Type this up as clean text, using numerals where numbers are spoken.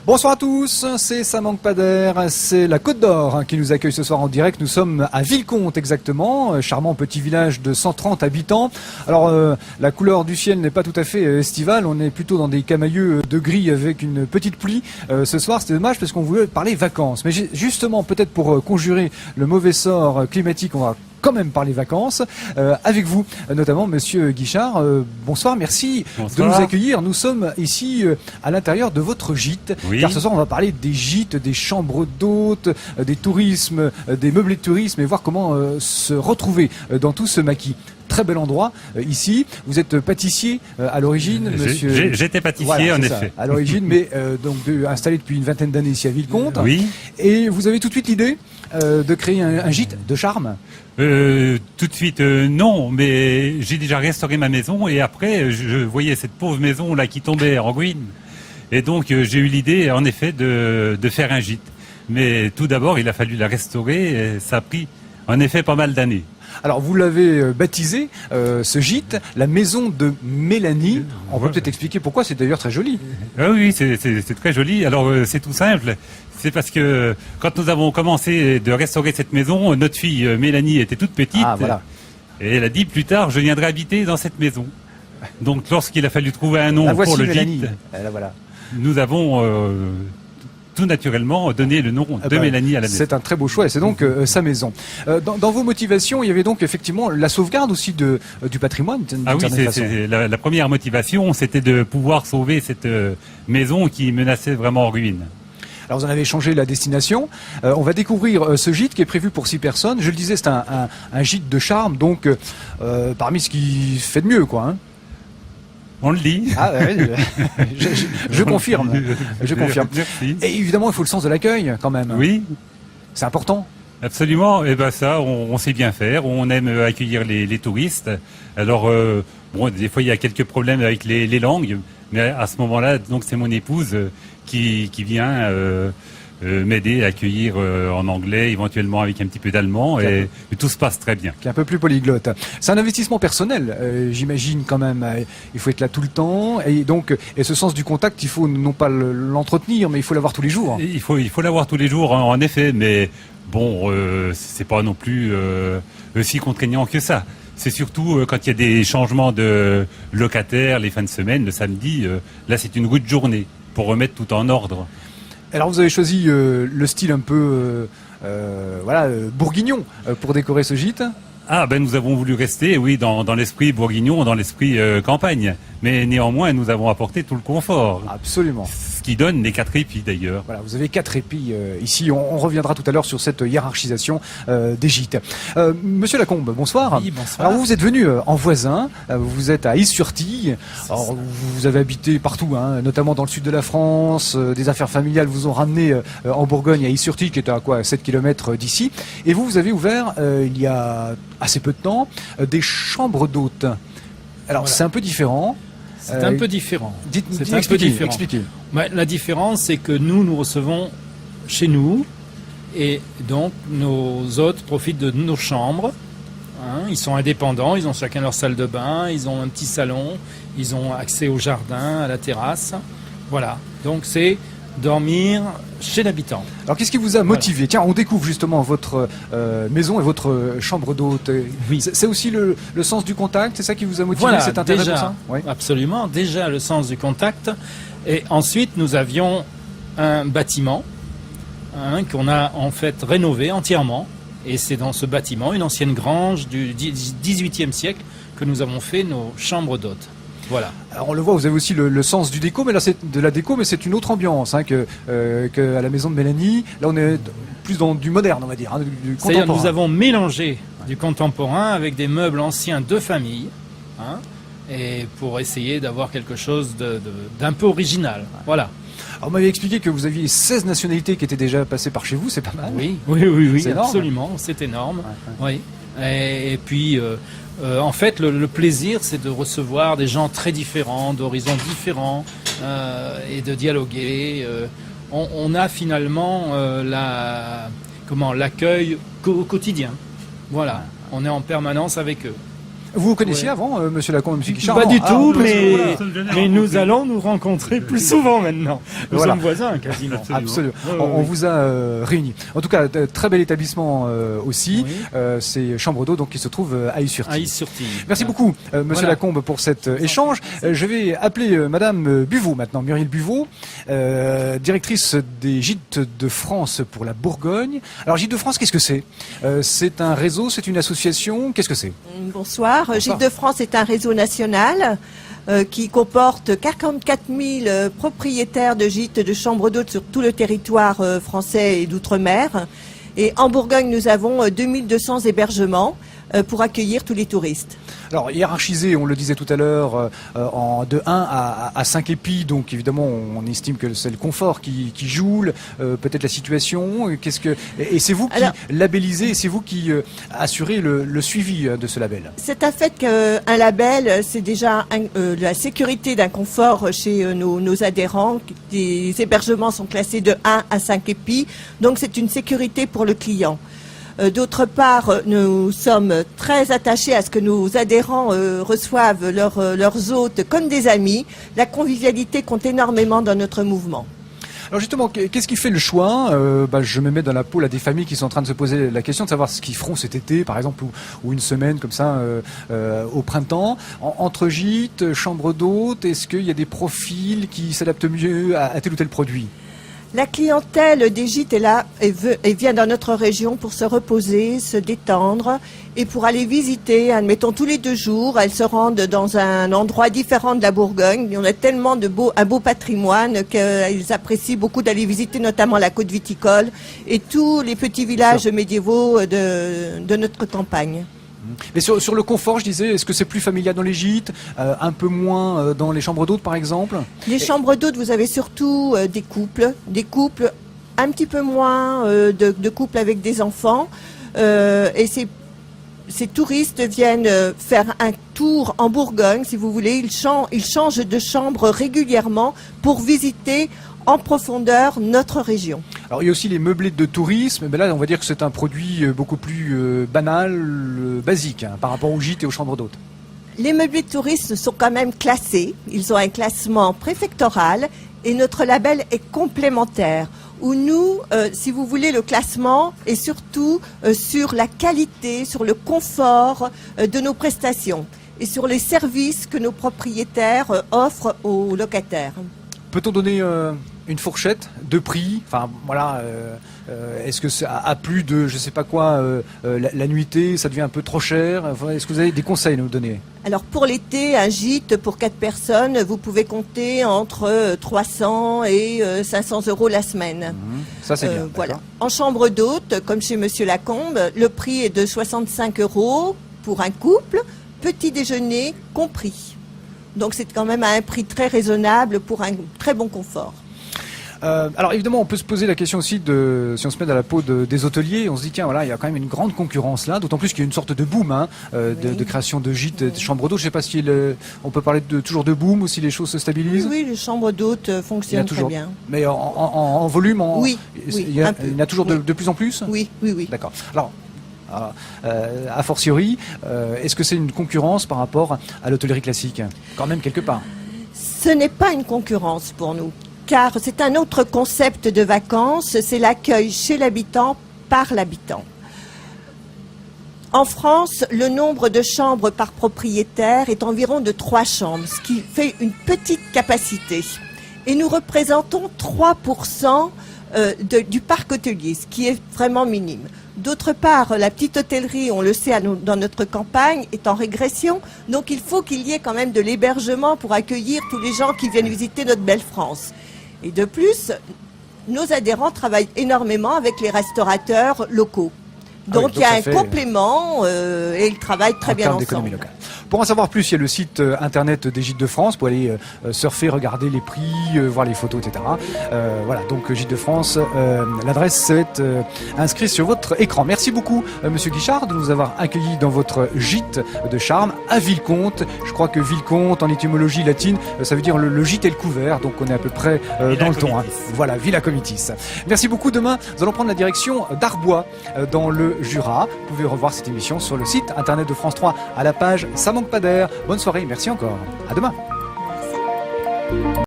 Bonsoir à tous, c'est Ça manque pas d'air, c'est la Côte d'Or qui nous accueille ce soir en direct. Nous sommes à Villecomte exactement, charmant petit village de 130 habitants. Alors la couleur du ciel n'est pas tout à fait estivale, on est plutôt dans des camailleux de gris avec une petite pluie. Ce soir c'est dommage parce qu'on voulait parler vacances. Mais justement peut-être pour conjurer le mauvais sort climatique, on va quand même parler vacances avec vous, notamment Monsieur Guichard. Bonsoir, merci de nous accueillir. Nous sommes ici à l'intérieur de votre gîte, car ce soir on va parler des gîtes, des chambres d'hôtes, des tourismes, des meublés de tourisme et voir comment se retrouver dans tout ce maquis. Très bel endroit ici. Vous êtes pâtissier à l'origine, monsieur. J'étais pâtissier, voilà, en effet. Ça, à l'origine, mais donc installé depuis une vingtaine d'années ici à Villecomte. Oui. Et vous avez tout de suite l'idée de créer un gîte de charme. Tout de suite, non, mais j'ai déjà restauré ma maison et après, je voyais cette pauvre maison là qui tombait en ruine. Et donc, j'ai eu l'idée, en effet, de faire un gîte. Mais tout d'abord, il a fallu la restaurer et ça a pris, en effet, pas mal d'années. Alors vous l'avez baptisé, ce gîte, la maison de Mélanie. On peut peut-être expliquer pourquoi, c'est d'ailleurs très joli. Ah oui, c'est très joli. Alors c'est tout simple, c'est parce que quand nous avons commencé de restaurer cette maison, notre fille Mélanie était toute petite. Ah, voilà. Et elle a dit plus tard, je viendrai habiter dans cette maison. Donc lorsqu'il a fallu trouver un nom pour le Mélanie. gîte, voilà. nous avons... tout naturellement donner le nom de Mélanie à la maison. C'est un très beau choix et c'est donc sa maison. Dans vos motivations, il y avait donc effectivement la sauvegarde aussi du patrimoine. Ah oui, c'est la première motivation, c'était de pouvoir sauver cette maison qui menaçait vraiment en ruine. Alors vous en avez changé la destination. On va découvrir ce gîte qui est prévu pour 6 personnes. Je le disais, c'est un gîte de charme, donc parmi ce qui fait de mieux, quoi. Hein. On le dit. Ah, ouais, je confirme. Je confirme. Merci. Et évidemment, il faut le sens de l'accueil, quand même. Oui. C'est important. Absolument. Et ben ça, on sait bien faire. On aime accueillir les touristes. Alors, bon, des fois, il y a quelques problèmes avec les langues. Mais à ce moment-là, donc, c'est mon épouse qui vient m'aider à accueillir en anglais, éventuellement avec un petit peu d'allemand, et tout se passe très bien. Qui est un peu plus polyglotte. C'est un investissement personnel, j'imagine quand même. Il faut être là tout le temps, et donc, et ce sens du contact, il faut non pas l'entretenir, mais il faut l'avoir tous les jours. Il faut l'avoir tous les jours, en effet, mais bon, c'est pas non plus aussi contraignant que ça. C'est surtout quand il y a des changements de locataires, les fins de semaine, le samedi, là c'est une rude journée pour remettre tout en ordre. Alors vous avez choisi le style un peu bourguignon pour décorer ce gîte. Ah ben nous avons voulu rester, oui, dans l'esprit bourguignon, dans l'esprit campagne. Mais néanmoins, nous avons apporté tout le confort. Absolument. Ce qui donne les 4 épis d'ailleurs. Voilà, vous avez 4 épis ici. On reviendra tout à l'heure sur cette hiérarchisation des gîtes. Monsieur Lacombe, bonsoir. Oui, bonsoir. Alors vous êtes venu en voisin, vous êtes à Is-sur-Tille. Alors vous avez habité partout, hein, notamment dans le sud de la France. Des affaires familiales vous ont ramené en Bourgogne à Is-sur-Tille, qui est à 7 km d'ici. Et vous avez ouvert il y a assez peu de temps des chambres d'hôtes. Alors voilà. C'est un peu différent. C'est un peu différent. C'est un peu différent. Expliquez. La différence, c'est que nous recevons chez nous, et donc nos hôtes profitent de nos chambres. Hein, ils sont indépendants, ils ont chacun leur salle de bain, ils ont un petit salon, ils ont accès au jardin, à la terrasse. Voilà. Donc c'est dormir chez l'habitant. Alors qu'est-ce qui vous a motivé? Voilà. Tiens, on découvre justement votre maison et votre chambre d'hôte. Oui. C'est aussi le sens du contact, c'est ça qui vous a motivé, voilà, cet intérêt déjà, pour ça? Oui. Absolument, déjà le sens du contact. Et ensuite, nous avions un bâtiment qu'on a en fait rénové entièrement. Et c'est dans ce bâtiment, une ancienne grange du XVIIIe siècle, que nous avons fait nos chambres d'hôtes. Voilà. Alors on le voit, vous avez aussi le sens du déco, mais là c'est de la déco, mais c'est une autre ambiance que à la maison de Mélanie. Là on est plus dans du moderne, on va dire, du contemporain. C'est-à-dire nous avons mélangé du contemporain avec des meubles anciens de famille, et pour essayer d'avoir quelque chose d'un peu original. Voilà. Alors, vous m'avez expliqué que vous aviez 16 nationalités qui étaient déjà passées par chez vous, c'est pas mal. Oui, c'est absolument, c'est énorme. Ouais. Oui. Et puis, en fait, le plaisir, c'est de recevoir des gens très différents, d'horizons différents, et de dialoguer. On a finalement l'accueil au quotidien. Voilà, on est en permanence avec eux. Vous connaissiez Ouais. avant, Monsieur Lacombe et Monsieur Guichard? Pas Non. du Ah, tout, voilà. mais nous allons nous rencontrer plus souvent maintenant. Nous Voilà. sommes voisins quasiment. Absolument. Ouais, On ouais. vous a réunis. En tout cas, très bel établissement aussi. Oui. C'est Chambre d'eau, donc qui se trouve à Is-sur-Tille. À Is-sur-Tille. Merci beaucoup, Monsieur Voilà. Lacombe, pour cet échange. Je vais appeler Madame Buveau maintenant, Muriel Buveau, directrice des Gîtes de France pour la Bourgogne. Alors, Gîtes de France, qu'est-ce que c'est? C'est un réseau, c'est une association, qu'est-ce que c'est? Bonsoir. Gîtes de France est un réseau national qui comporte 44 000 propriétaires de gîtes de chambres d'hôtes sur tout le territoire français et d'outre-mer. Et en Bourgogne, nous avons 2200 hébergements pour accueillir tous les touristes. Alors, hiérarchisé, on le disait tout à l'heure, de 1 à 5 épis, donc évidemment, on estime que c'est le confort qui joue, peut-être la situation. Et c'est vous qui Alors- labellisez, et c'est vous qui assurez le suivi de ce label. C'est un fait qu'un label, c'est déjà la sécurité d'un confort chez nos adhérents. Les hébergements sont classés de 1 à 5 épis, donc c'est une sécurité pour le client. D'autre part, nous sommes très attachés à ce que nos adhérents reçoivent leurs hôtes comme des amis. La convivialité compte énormément dans notre mouvement. Alors justement, qu'est-ce qui fait le choix? Je me mets dans la peau là, des familles qui sont en train de se poser la question de savoir ce qu'ils feront cet été, par exemple, ou une semaine comme ça au printemps. Entre gîtes, chambres d'hôtes, est-ce qu'il y a des profils qui s'adaptent mieux à tel ou tel produit? La clientèle des gîtes est là et vient dans notre région pour se reposer, se détendre et pour aller visiter, admettons tous les 2 jours, elles se rendent dans un endroit différent de la Bourgogne. On a tellement un beau patrimoine qu'elles apprécient beaucoup d'aller visiter notamment la côte viticole et tous les petits villages médiévaux de notre campagne. Mais sur le confort, je disais, est-ce que c'est plus familial dans les gîtes, un peu moins dans les chambres d'hôtes par exemple? Les chambres d'hôtes, vous avez surtout des couples un petit peu moins de couples avec des enfants. Et ces touristes viennent faire un tour en Bourgogne, si vous voulez. Ils changent de chambre régulièrement pour visiter en profondeur notre région. Alors il y a aussi les meublés de tourisme, mais là on va dire que c'est un produit beaucoup plus banal, basique par rapport aux gîtes et aux chambres d'hôtes. Les meublés de tourisme sont quand même classés. Ils ont un classement préfectoral et notre label est complémentaire. Où nous, si vous voulez, le classement est surtout sur la qualité, sur le confort de nos prestations et sur les services que nos propriétaires offrent aux locataires. Peut-on donner une fourchette de prix? Enfin voilà, est-ce que à plus de je sais pas quoi la nuitée, ça devient un peu trop cher? Enfin, est-ce que vous avez des conseils à nous donner? Alors pour l'été, un gîte pour 4 personnes, vous pouvez compter entre 300 et 500 euros la semaine. Ça c'est bien. Voilà. d'accord. En chambre d'hôte, comme chez Monsieur Lacombe, le prix est de 65 euros pour un couple, petit déjeuner compris. Donc c'est quand même à un prix très raisonnable pour un très bon confort. Alors évidemment, on peut se poser la question aussi si on se met dans la peau des hôteliers, on se dit tiens voilà, il y a quand même une grande concurrence là, d'autant plus qu'il y a une sorte de boom de création de gîtes, de chambres d'hôtes. Je sais pas si on peut parler toujours de boom ou si les choses se stabilisent. Oui, les chambres d'hôtes Il y en a fonctionnent très toujours. bien. Mais en volume, Oui, il y en un peu. a toujours Oui. de plus en plus. Oui. D'accord. Alors, a fortiori, est-ce que c'est une concurrence par rapport à l'hôtellerie classique? Quand même, quelque part. Ce n'est pas une concurrence pour nous, car c'est un autre concept de vacances, c'est l'accueil chez l'habitant par l'habitant. En France, le nombre de chambres par propriétaire est environ de 3 chambres, ce qui fait une petite capacité. Et nous représentons 3% du parc hôtelier, ce qui est vraiment minime. D'autre part, la petite hôtellerie, on le sait dans notre campagne, est en régression. Donc il faut qu'il y ait quand même de l'hébergement pour accueillir tous les gens qui viennent visiter notre belle France. Et de plus, nos adhérents travaillent énormément avec les restaurateurs locaux. Donc donc il y a ça un fait- complément et ils travaillent très en bien termes ensemble. d'économie locale. Pour en savoir plus, il y a le site internet des Gîtes de France pour aller surfer, regarder les prix, voir les photos, etc. Voilà, donc Gîtes de France, l'adresse est inscrite sur votre écran. Merci beaucoup, Monsieur Guichard, de nous avoir accueillis dans votre gîte de charme à Villecomte. Je crois que Villecomte, en étymologie latine, ça veut dire le gîte et le couvert, donc on est à peu près dans le ton. Comitis. Voilà, Villa Comitis. Merci beaucoup. Demain, nous allons prendre la direction d'Arbois, dans le Jura. Vous pouvez revoir cette émission sur le site internet de France 3 à la page Ça manque pas d'air. Bonne soirée, merci encore. À demain.